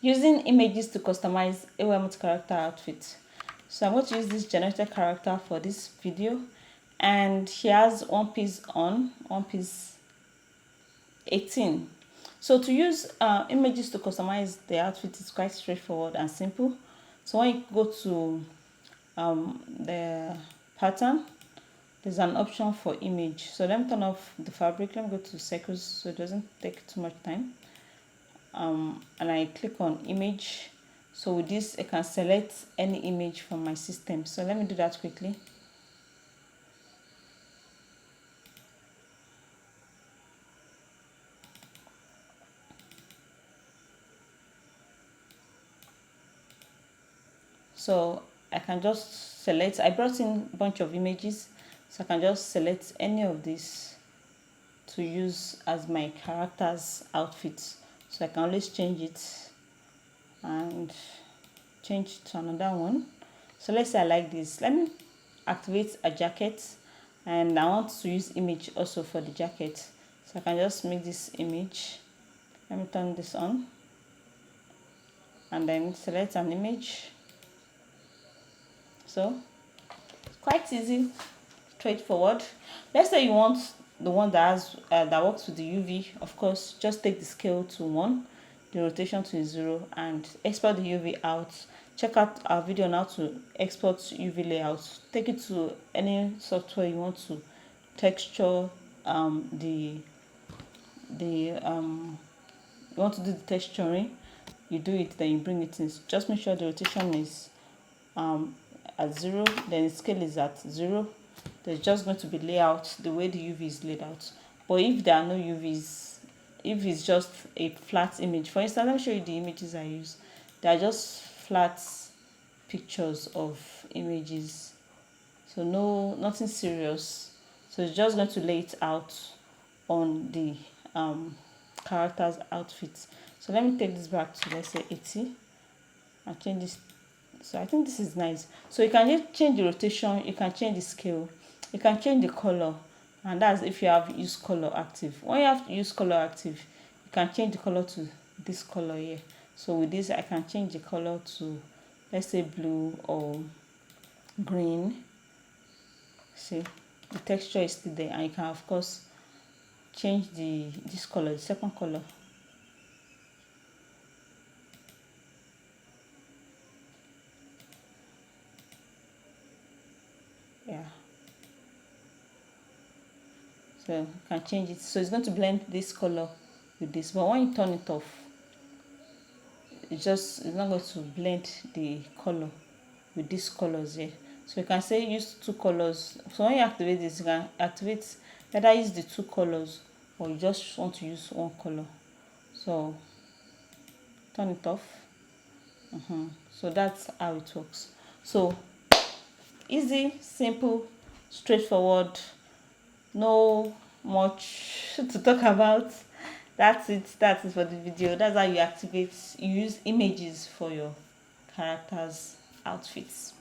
Using images to customize AYMultiCharacter outfit. So I'm going to use this generated character for this video, and he has one piece on, one piece 18. So to use images to customize the outfit is quite straightforward and simple. So when you go to the pattern, there's an option for image. So let me turn off the fabric. Let me go to circles so it doesn't take too much time. And I click on image. So with this, I can select any image from my system. So let me do that quickly. So I can just select, I brought in a bunch of images, so I can just select any of these to use as my character's outfit. So I can always change it and change to another one. So let's say I like this. Let me activate a jacket, and I want to use image also for the jacket. So I can just make this image. Let me turn this on and then select an image. So it's quite easy, straightforward. Let's say you want the one that has that works with the UV. Of course, just take the scale to 1, the rotation to 0, and export the UV out. Check out our video on how to export UV layouts. Take it to any software you want to texture you want to do the texturing. You do it, then you bring it in. Just make sure the rotation is at 0, then the scale is at 0. There's just going to be layout the way the UV is laid out. But if there are no UVs, if it's just a flat image, for instance, let me show you the images I use. They are just flat pictures of images, so nothing serious. So it's just going to lay it out on the character's outfit. So let me take this back to, let's say, 80. I'll change this. So I think this is nice. So you can just change the rotation, you can change the scale, you can change the color, and that's if you have use color active. When you have to use color active, you can change the color to this color here. So with this, I can change the color to, let's say, blue or green. See, the texture is still there, and you can of course change this color, the second color. Yeah, so you can change it. So it's going to blend this color with this, but when you turn it off, it's not going to blend the color with these colors here. So you can say use 2 colors. So when you activate this, you can activate either use the 2 colors or you just want to use 1 color. So turn it off. So that's how it works. So easy, simple, straightforward, no much to talk about. That's it for the video. That's how you use images for your characters' outfits.